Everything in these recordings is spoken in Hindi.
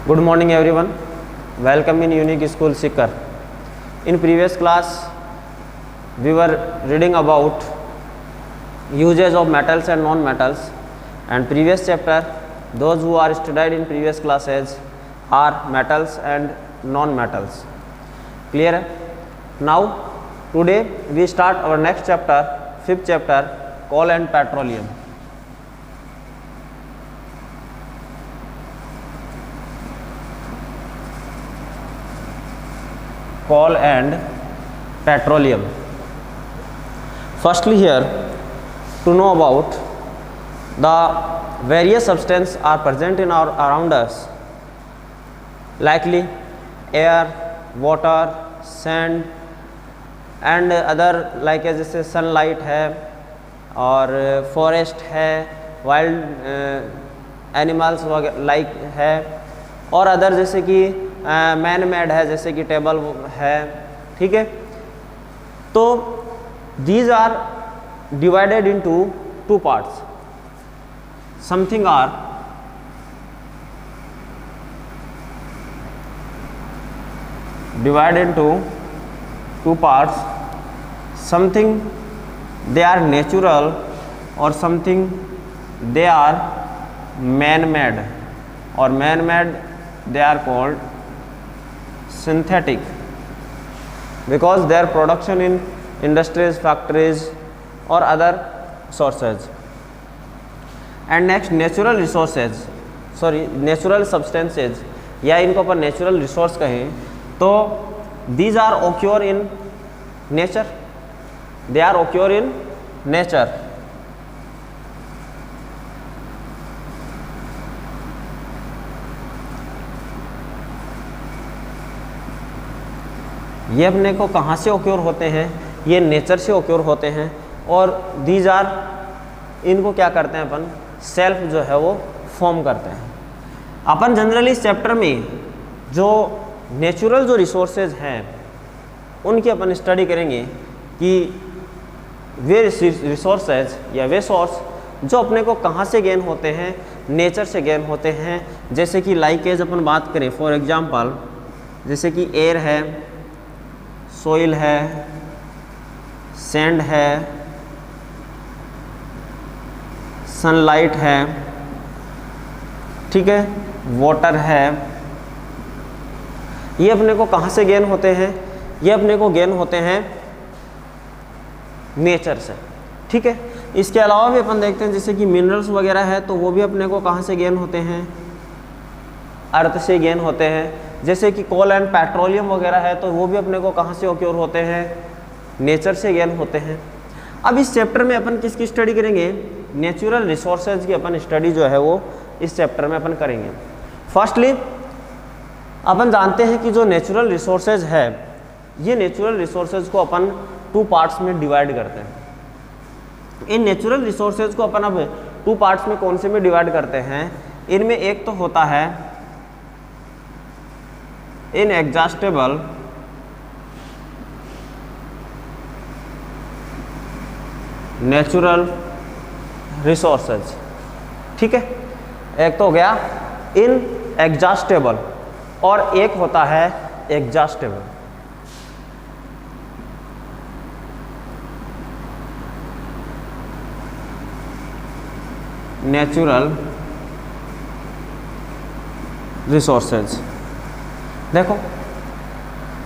Good morning everyone. Welcome in Unique School Sikar. In previous class we were reading about uses of metals and non-metals, and previous chapter those who are studied in previous classes are metals and non-metals. Clear? Now today we start our next chapter, fifth chapter, coal and petroleum. Coal and petroleum. Firstly, here to know about the various substances are present in our around us, likely air, water, sand and other, like जैसे sunlight है और forest है, wild animals like है, और अदर जैसे कि मैन मेड है, जैसे कि टेबल है. ठीक है, तो these are divided into two parts. Something are divided into two parts. Something they are natural और something they are man made, और man made they are called synthetic because their production in industries, factories or other sources. And next, natural resources, natural substances, या इनको अपन natural resource कहें तो these are occur in nature, they are occur in nature. ये अपने को कहाँ से ओक्योर होते हैं? ये नेचर से ओक्योर होते हैं. और दीज आर, इनको क्या करते हैं अपन, सेल्फ जो है वो फॉर्म करते हैं. अपन जनरली इस चैप्टर में जो नेचुरल जो रिसोर्सेज हैं उनकी अपन स्टडी करेंगे कि वे रिसोर्सेज या वे सोर्स जो अपने को कहाँ से गेन होते हैं, नेचर से गेन होते हैं. जैसे कि लाइक एज अपन बात करें, फॉर एग्जांपल जैसे कि एयर है, सोइल है, सैंड है, सनलाइट है, ठीक है, वाटर है. ये अपने को कहाँ से गेन होते हैं? ये अपने को गेन होते हैं नेचर से. ठीक है, इसके अलावा भी अपन देखते हैं जैसे कि मिनरल्स वगैरह है, तो वो भी अपने को कहाँ से गेन होते हैं? अर्थ से गेन होते हैं. जैसे कि कोल एंड पेट्रोलियम वगैरह है, तो वो भी अपने को कहाँ से ओक्योर होते हैं? नेचर से गेन होते हैं. अब इस चैप्टर में अपन किसकी स्टडी करेंगे? नेचुरल रिसोर्सेज की अपन स्टडी जो है वो इस चैप्टर में अपन करेंगे. फर्स्टली अपन जानते हैं कि जो नेचुरल रिसोर्सेज है, ये नेचुरल रिसोर्सेज को अपन टू पार्ट्स में डिवाइड करते हैं. इन नेचुरल रिसोर्सेज को अपन अब टू पार्ट्स में कौन से में डिवाइड करते हैं? इनमें एक तो होता है इनएग्जॉस्टेबल नेचुरल रिसोर्सेज. ठीक है, एक तो हो गया इनएग्जॉस्टेबल और एक होता है एग्जॉस्टेबल. Natural resources. देखो,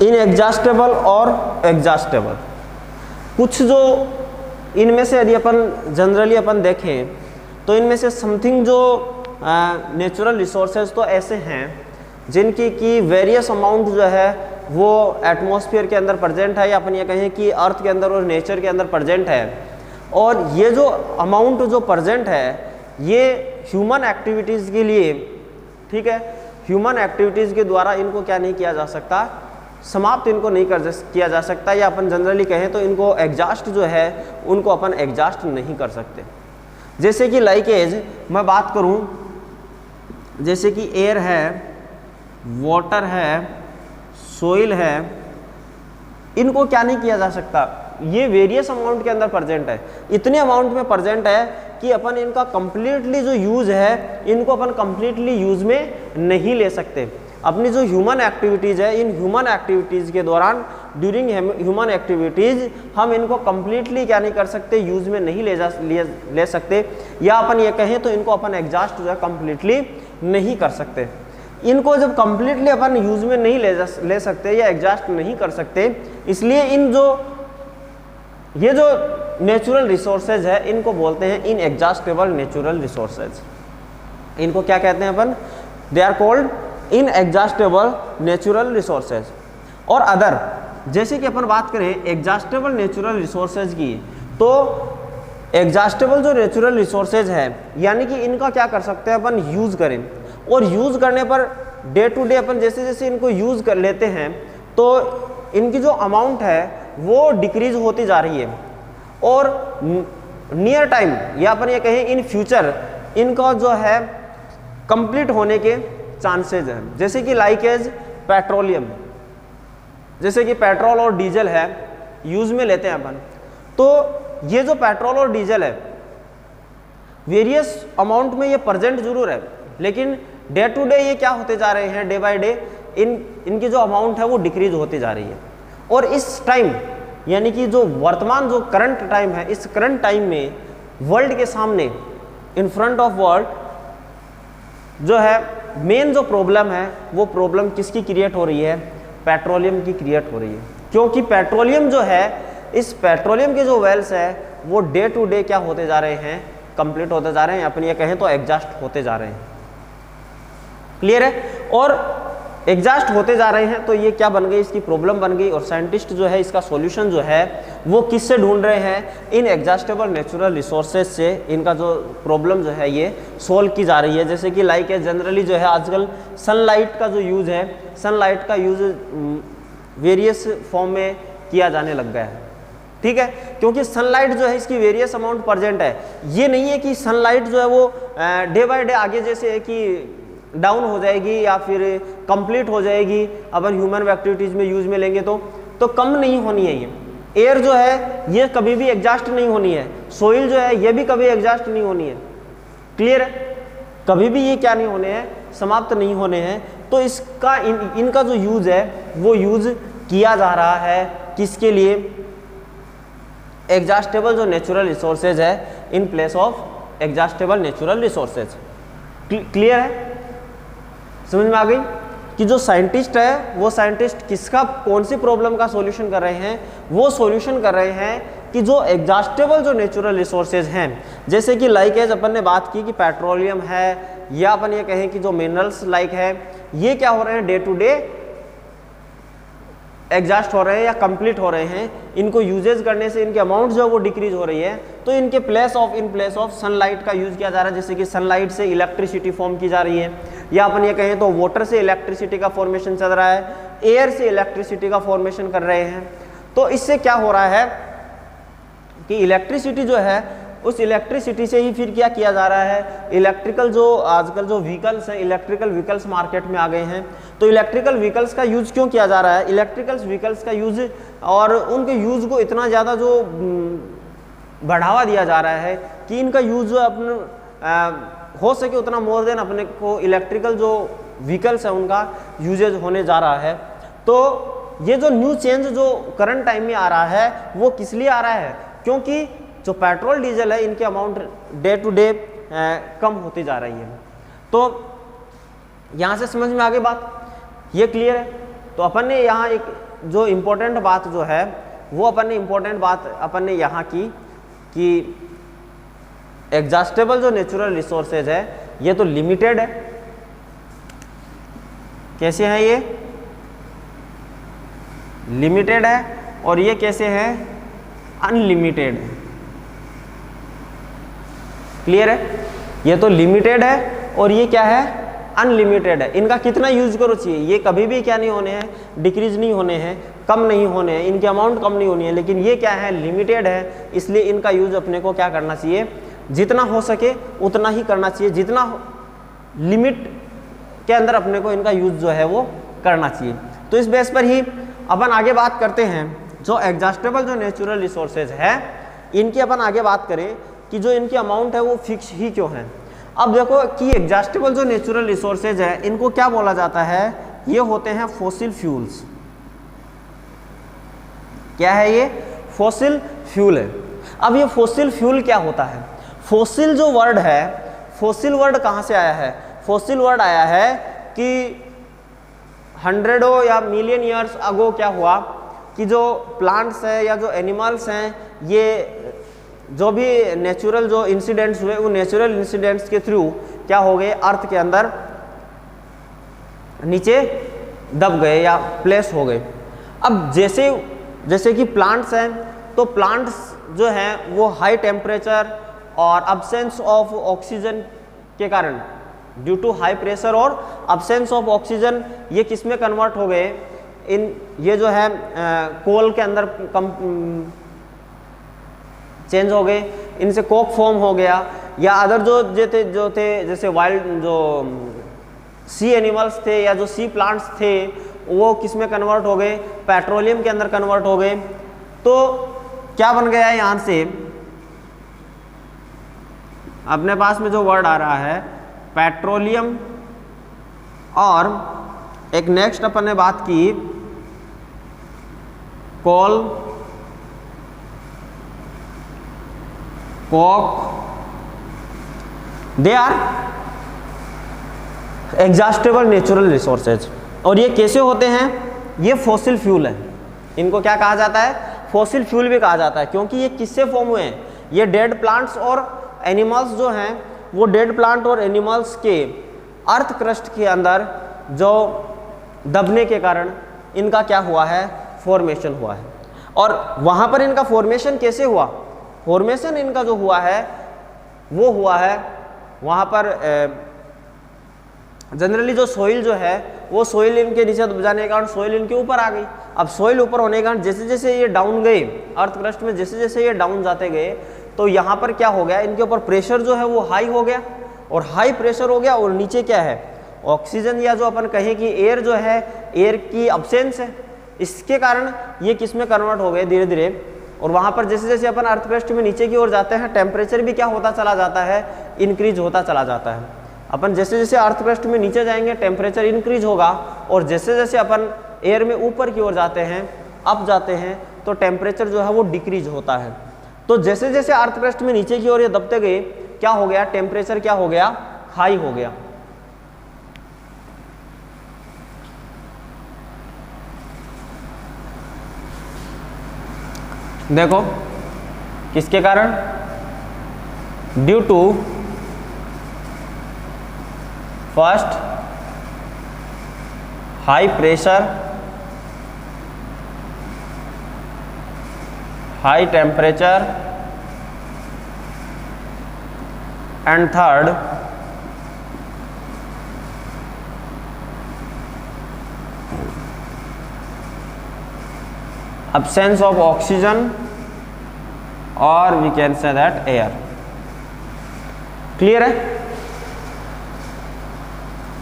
इनएग्जॉस्टेबल और एग्जॉस्टेबल, कुछ जो इनमें से यदि अपन जनरली अपन देखें तो इनमें से समथिंग जो नेचुरल रिसोर्सेज तो ऐसे हैं जिनकी की वेरियस अमाउंट जो है वो एटमॉस्फेयर के अंदर प्रेजेंट है, या अपन ये कहें कि अर्थ के अंदर और नेचर के अंदर प्रेजेंट है. और ये जो अमाउंट जो प्रेजेंट है ये ह्यूमन एक्टिविटीज़ के लिए, ठीक है, ह्यूमन एक्टिविटीज़ के द्वारा इनको क्या नहीं किया जा सकता, समाप्त इनको नहीं किया जा सकता, या अपन जनरली कहें तो इनको एग्जॉस्ट जो है उनको अपन एग्जॉस्ट नहीं कर सकते. जैसे कि लाइक एज मैं बात करूं, जैसे कि एयर है, वाटर है, सोइल है, इनको क्या नहीं किया जा सकता, ये वेरियस अमाउंट के अंदर प्रेजेंट है, इतने अमाउंट में प्रेजेंट है कि अपन इनका कंप्लीटली जो यूज़ है इनको अपन कंप्लीटली यूज़ में नहीं ले सकते। अपनी जो ह्यूमन एक्टिविटीज़ है, इन ह्यूमन एक्टिविटीज़ के दौरान ड्यूरिंग ह्यूमन एक्टिविटीज़ हम इनको कम्प्लीटली क्या नहीं कर सकते, यूज़ में नहीं ले सकते, या अपन ये कहें तो इनको अपन एग्जॉस्ट जो है कम्प्लीटली नहीं कर सकते। इनको जब कम्प्लीटली अपन यूज़ में नहीं ले सकते या एग्जॉस्ट नहीं कर सकते, इसलिए ये जो नेचुरल रिसोर्सेज है इनको बोलते हैं इनएग्जॉस्टेबल नेचुरल रिसोर्सेज। इनको क्या कहते हैं अपन, they are called inexhaustible natural resources. और अदर, जैसे कि अपन बात करें एग्जॉस्टेबल नेचुरल रिसोर्सेज की, तो एग्जॉस्टेबल जो नेचुरल रिसोर्सेज है यानी कि इनका क्या कर सकते हैं अपन, यूज़ करें, और यूज़ करने पर डे टू डे अपन जैसे जैसे इनको यूज़ कर लेते हैं तो इनकी जो अमाउंट है वो डिक्रीज होती जा रही है, और नियर टाइम या अपन ये कहें इन फ्यूचर इनका जो है कंप्लीट होने के चांसेस हैं। जैसे कि लाइक एज पेट्रोलियम, जैसे कि पेट्रोल और डीजल है यूज़ में लेते हैं अपन, तो ये जो पेट्रोल और डीजल है वेरियस अमाउंट में ये प्रेजेंट जरूर है, लेकिन डे टू डे ये क्या होते जा रहे हैं, डे बाय डे इनकी जो अमाउंट है वो डिक्रीज होती जा रही है। और इस टाइम यानी कि जो वर्तमान जो करंट टाइम है, इस करंट टाइम में वर्ल्ड के सामने इन फ्रंट ऑफ वर्ल्ड जो है मेन जो प्रॉब्लम है वो प्रॉब्लम किसकी क्रिएट हो रही है, पेट्रोलियम की क्रिएट हो रही है। क्योंकि पेट्रोलियम जो है, इस पेट्रोलियम के जो वेल्स है वो डे टू डे क्या होते जा रहे हैं, कंप्लीट होते जा रहे हैं, अपन ये कहें तो एग्जॉस्ट होते जा रहे हैं। क्लियर है? और एग्जॉस्ट होते जा रहे हैं तो ये क्या बन गई, इसकी प्रॉब्लम बन गई। और साइंटिस्ट जो है इसका सॉल्यूशन जो है वो किससे ढूंढ रहे हैं, इन एग्जॉस्टेबल नेचुरल रिसोर्सेज से इनका जो प्रॉब्लम जो है ये सोल्व की जा रही है। जैसे कि लाइक है जनरली जो है आजकल सनलाइट का जो यूज़ है, सनलाइट का यूज़ वेरियस फॉर्म में किया जाने लग गया है, ठीक है, क्योंकि सनलाइट जो है इसकी वेरियस अमाउंट प्रेजेंट है। ये नहीं है कि सनलाइट जो है वो डे बाय डे आगे जैसे है कि डाउन हो जाएगी या फिर कंप्लीट हो जाएगी, अगर ह्यूमन एक्टिविटीज़ में यूज़ में लेंगे तो कम नहीं होनी है। ये एयर जो है ये कभी भी एग्जॉस्ट नहीं होनी है, सोइल जो है ये भी कभी एग्जॉस्ट नहीं होनी है। क्लियर है? कभी भी ये क्या नहीं होने हैं, समाप्त नहीं होने हैं। तो इसका इनका जो यूज़ है वो यूज़ किया जा रहा है किसके लिए, एग्जॉस्टेबल जो नेचुरल रिसोर्सेज है in place of exhaustible natural resources. Clear है? समझ में आ गई कि जो साइंटिस्ट है वो साइंटिस्ट किसका, कौन सी प्रॉब्लम का सॉल्यूशन कर रहे हैं, वो सॉल्यूशन कर रहे हैं कि जो एग्जॉस्टेबल जो नेचुरल रिसोर्सेज हैं, जैसे कि लाइक एज अपन ने बात की कि पेट्रोलियम है, या अपन ये कहें कि जो मिनरल्स लाइक है, ये क्या हो रहे हैं, डे टू डे एग्जॉस्ट हो रहे हैं या कंप्लीट हो रहे हैं। इनको यूजेज करने से इनकी अमाउंट जो है वो डिक्रीज हो रही है, तो इनके इन प्लेस ऑफ सनलाइट का यूज़ किया जा रहा है। जैसे कि सनलाइट से इलेक्ट्रिसिटी फॉर्म की जा रही है, या अपन ये कहें तो वाटर से इलेक्ट्रिसिटी का फॉर्मेशन चल रहा है, एयर से इलेक्ट्रिसिटी का फॉर्मेशन कर रहे हैं। तो इससे क्या हो रहा है कि इलेक्ट्रिसिटी जो है उस इलेक्ट्रिसिटी से ही फिर क्या किया जा रहा है, इलेक्ट्रिकल जो आजकल जो व्हीकल्स हैं, इलेक्ट्रिकल व्हीकल्स मार्केट में आ गए हैं। तो इलेक्ट्रिकल व्हीकल्स का यूज़ क्यों किया जा रहा है, इलेक्ट्रिकल व्हीकल्स का यूज़ और उनके यूज़ को इतना ज़्यादा जो बढ़ावा दिया जा रहा है कि इनका यूज़ जो अपने हो सके उतना मोर देन अपने को इलेक्ट्रिकल जो व्हीकल्स है उनका यूजेज होने जा रहा है। तो ये जो न्यू चेंज जो करंट टाइम में आ रहा है वो किस लिए आ रहा है, क्योंकि जो पेट्रोल डीजल है इनकी अमाउंट डे टू डे कम होती जा रही है। तो यहाँ से समझ में आ गई बात, ये क्लियर है? तो अपन ने यहाँ एक जो इम्पोर्टेंट बात जो है वो अपन ने यहाँ की कि एग्जॉस्टेबल जो नेचुरल रिसोर्सेज है ये तो लिमिटेड है। कैसे है ये, लिमिटेड है, और ये कैसे है, अनलिमिटेड है। क्लियर है? ये तो लिमिटेड है और ये क्या है, अनलिमिटेड है। इनका कितना यूज करो चाहिए, ये कभी भी क्या नहीं होने हैं, डिक्रीज नहीं होने हैं, कम नहीं होने हैं, इनकी अमाउंट कम नहीं होनी है। लेकिन ये क्या है, लिमिटेड है, इसलिए इनका यूज अपने को क्या करना चाहिए, जितना हो सके उतना ही करना चाहिए, जितना लिमिट के अंदर अपने को इनका यूज जो है वो करना चाहिए। तो इस बेस पर ही अपन आगे बात करते हैं जो एग्जॉस्टेबल जो नेचुरल रिसोर्सेज है इनकी अपन आगे बात करें कि जो इनकी अमाउंट है वो फिक्स ही क्यों है। अब देखो कि एग्जॉस्टेबल जो नेचुरल रिसोर्सेज है इनको क्या बोला जाता है, ये होते हैं फॉसिल फ्यूल्स। क्या है ये? फॉसिल फ्यूल है। अब ये फॉसिल फ्यूल क्या होता है? फॉसिल जो वर्ड है, फॉसिल वर्ड कहाँ से आया है? फॉसिल वर्ड आया है कि हंड्रेडों या मिलियन ईयर्स अगो क्या हुआ कि जो प्लांट्स है या जो एनिमल्स हैं, ये जो भी नेचुरल जो इंसिडेंट्स हुए वो नेचुरल इंसिडेंट्स के थ्रू क्या हो गए, अर्थ के अंदर नीचे दब गए या प्लेस हो गए। अब जैसे कि प्लांट्स हैं, तो प्लांट्स जो हैं वो हाई टेम्परेचर और अब्सेंस ऑफ ऑक्सीजन के कारण, ड्यू टू हाई प्रेशर और अब्सेंस ऑफ ऑक्सीजन, ये किस में कन्वर्ट हो गए, इन ये जो है कोल के अंदर चेंज हो गए, इनसे कोक फॉर्म हो गया, या अदर जो थे जैसे वाइल्ड जो सी एनिमल्स थे या जो सी प्लांट्स थे वो किस में कन्वर्ट हो गए, पेट्रोलियम के अंदर कन्वर्ट हो गए। तो क्या बन गया है यहाँ से, अपने पास में जो वर्ड आ रहा है पेट्रोलियम, और एक नेक्स्ट अपन ने बात की coal, coke, they are exhaustible natural resources. और ये कैसे होते हैं? ये फॉसिल फ्यूल है। इनको क्या कहा जाता है? फॉसिल फ्यूल भी कहा जाता है, क्योंकि ये किससे फॉर्म हुए हैं? ये डेड प्लांट्स और एनिमल्स जो हैं, वो डेड प्लांट और एनिमल्स के अर्थ क्रस्ट के अंदर जो दबने के कारण इनका क्या हुआ है, फॉर्मेशन हुआ है। और वहाँ पर इनका फॉर्मेशन कैसे हुआ? फॉर्मेशन इनका जो हुआ है वो हुआ है वहाँ पर जनरली जो सोइल जो है वो सोइल इनके नीचे दब जाने के कारण सोइल इनके ऊपर आ गई। अब सोइल ऊपर होने के कारण जैसे जैसे ये डाउन गए अर्थ क्रस्ट में, जैसे जैसे ये डाउन जाते गए, तो यहाँ पर क्या हो गया, इनके ऊपर प्रेशर जो है वो हाई हो गया, और हाई प्रेशर हो गया, और नीचे क्या है, ऑक्सीजन या जो अपन कहें कि एयर जो है, एयर की अब्सेंस है। इसके कारण ये किस में कन्वर्ट हो गए धीरे धीरे। और वहाँ पर जैसे जैसे अपन अर्थ क्रस्ट में नीचे की ओर जाते हैं, टेम्परेचर भी क्या होता चला जाता है, इंक्रीज होता चला जाता है। अपन जैसे जैसे अर्थ क्रस्ट में नीचे जाएंगे टेम्परेचर इंक्रीज होगा, और जैसे जैसे अपन एयर में ऊपर की ओर जाते हैं, अप जाते हैं, तो टेम्परेचर जो है वो डिक्रीज होता है। तो जैसे जैसे अर्थ क्रस्ट में नीचे की ओर ये दबते गए, क्या हो गया, टेम्परेचर क्या हो गया, हाई हो गया। देखो किसके कारण, due to first high pressure, high temperature, and third absence of oxygen, or we can say that air. Clear है?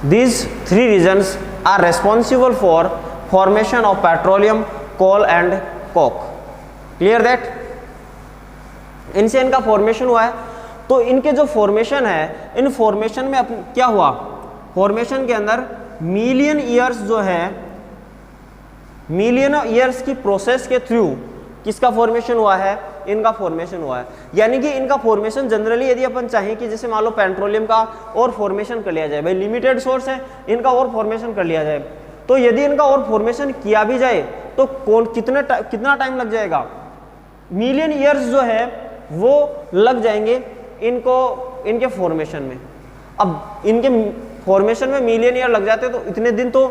These three reasons are responsible for formation of petroleum, coal and coke. Clear that? इनसे इनका फॉर्मेशन हुआ है। तो इनके जो फॉर्मेशन है, इन फॉर्मेशन में क्या हुआ, फॉर्मेशन के अंदर मिलियन ईयर्स जो है, मिलियन ईयर्स की प्रोसेस के थ्रू किसका फॉर्मेशन हुआ है, इनका फॉर्मेशन हुआ है। यानी कि इनका फॉर्मेशन जनरली यदि अपन चाहें कि जैसे मान लो पेट्रोलियम का और फॉर्मेशन कर लिया जाए, भाई लिमिटेड सोर्स है, इनका और फॉर्मेशन कर लिया जाए, तो यदि इनका और फॉर्मेशन किया भी जाए तो कितना टाइम लग जाएगा, मिलियन ईयर्स जो है वो लग जाएंगे इनके फॉर्मेशन में। अब इनके फॉर्मेशन में मिलियन ईयर लग जाते तो इतने दिन तो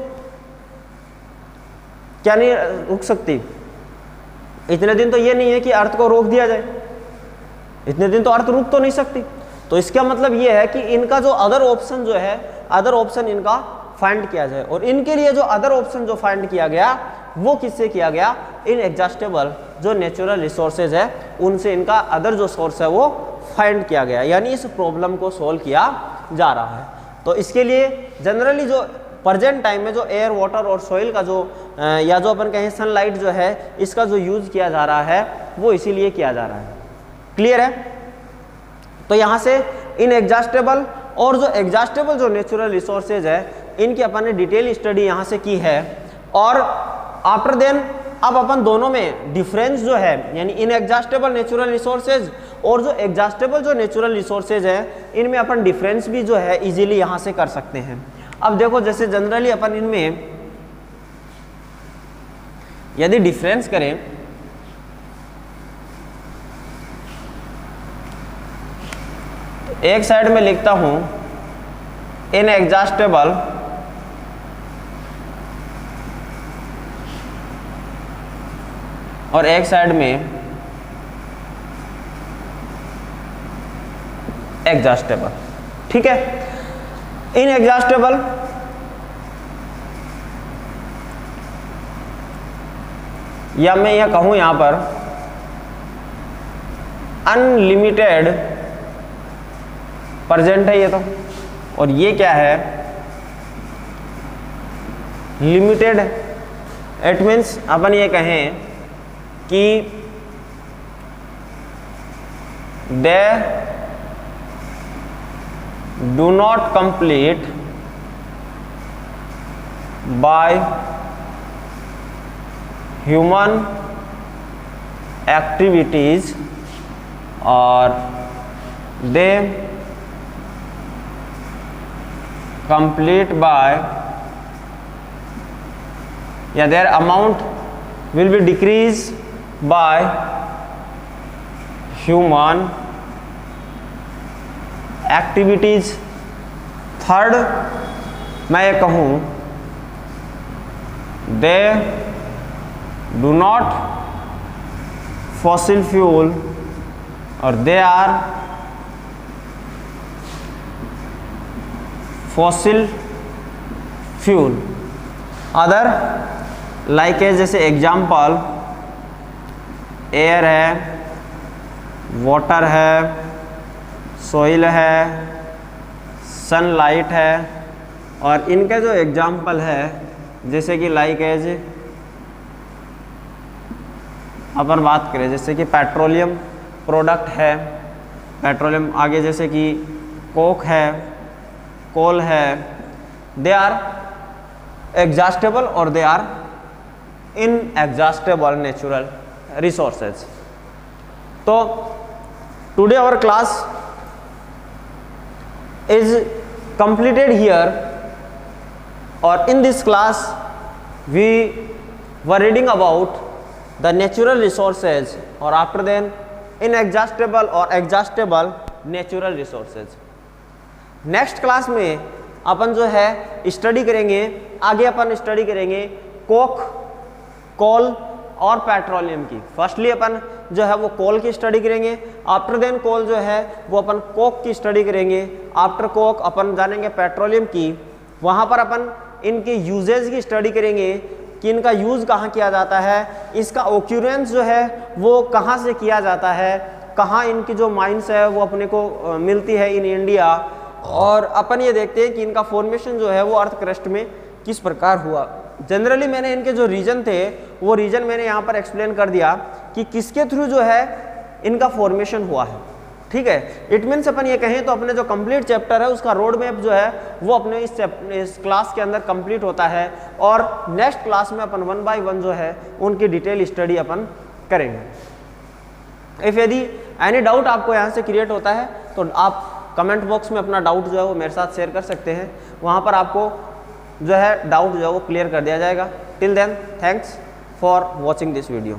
क्या नहीं रुक सकती, इतने दिन तो ये नहीं है कि अर्थ को रोक दिया जाए, इतने दिन तो अर्थ रुक तो नहीं सकती। तो इसका मतलब ये है कि इनका जो अदर ऑप्शन जो है, अदर ऑप्शन इनका फाइंड किया जाए। और इनके लिए जो अदर ऑप्शन जो फाइंड किया गया वो किससे किया गया, इन एग्जॉस्टेबल जो नेचुरल रिसोर्सेज है उनसे इनका अदर जो सोर्स है वो फाइंड किया गया, यानी इस प्रॉब्लम को सोल्व किया जा रहा है। तो इसके लिए जनरली जो प्रेजेंट टाइम में जो एयर, वाटर और सॉइल का जो या जो अपन कहें सनलाइट जो है, इसका जो यूज किया जा रहा है वो इसीलिए किया जा रहा है। क्लियर है? तो यहाँ से इनएग्जॉस्टेबल और जो एग्जॉस्टेबल जो नेचुरल रिसोर्सेज है इनकी अपन ने डिटेल स्टडी यहाँ से की है। और आफ्टर देन अब अपन दोनों में डिफरेंस जो है यानी इनएग्जॉस्टेबल नेचुरल रिसोर्सेज और जो एग्जॉस्टेबल जो नेचुरल रिसोर्सेज है इनमें अपन डिफरेंस भी जो है इजीली यहाँ से कर सकते हैं। अब देखो जैसे जनरली अपन इनमें यदि डिफरेंस करें एक साइड में लिखता हूं इनएग्जॉस्टेबल और एक साइड में एग्जॉस्टेबल। ठीक है, इनएग्जॉस्टेबल या मैं यह कहूं यहां पर अनलिमिटेड प्रेजेंट है ये तो, और ये क्या है लिमिटेड। इट मीन्स अपन ये कहें कि they do not complete by human activities और दे complete by या their amount will be decreased by human activities। Third मैं ये कहूँ they do not fossil fuel और they are fossil fuel other like है, जैसे एग्जाम्पल एयर है, वाटर है, सोइल है, सनलाइट है। और इनका जो एग्जाम्पल है जैसे कि लाइक एज अपन बात करें जैसे कि पेट्रोलियम प्रोडक्ट है, पेट्रोलियम आगे जैसे कि कोक है, कोल है, दे आर एग्जॉस्टेबल और they are inexhaustible natural resources. तो today our class is completed here, or in this class we were reading about the natural resources or after then inexhaustible or exhaustible natural resources। Next class में अपन जो है स्टडी करेंगे, आगे अपन स्टडी करेंगे कोक, कोल और पेट्रोलियम की। फर्स्टली अपन जो है वो कोल की स्टडी करेंगे, आफ्टर देन कोल जो है वो अपन कोक की स्टडी करेंगे, आफ्टर कोक अपन जानेंगे पेट्रोलियम की। वहाँ पर अपन इनके यूजेज की स्टडी करेंगे कि इनका यूज़ कहाँ किया जाता है, इसका ओक्यूरेंस जो है वो कहाँ से किया जाता है, कहाँ इनकी जो माइंस है वो अपने को मिलती है इन इंडिया। और अपन ये देखते हैं कि इनका फॉर्मेशन जो है वो अर्थ क्रस्ट में किस प्रकार हुआ। जनरली मैंने इनके जो रीजन थे वो रीजन मैंने यहाँ पर एक्सप्लेन कर दिया कि किसके थ्रू जो है इनका फॉर्मेशन हुआ है। ठीक है, इट मीन्स अपन ये कहें तो अपने जो कंप्लीट चैप्टर है उसका रोड मैप जो है वो अपने इस क्लास के अंदर कंप्लीट होता है, और नेक्स्ट क्लास में अपन 1 बाय 1 जो है उनकी डिटेल स्टडी अपन करेंगे। इफ़ यदि एनी डाउट आपको यहाँ से क्रिएट होता है तो आप कमेंट बॉक्स में अपना डाउट जो है वो मेरे साथ शेयर कर सकते हैं, वहाँ पर आपको जो है डाउट जो है वो क्लियर कर दिया जाएगा। Till then thanks for watching this video.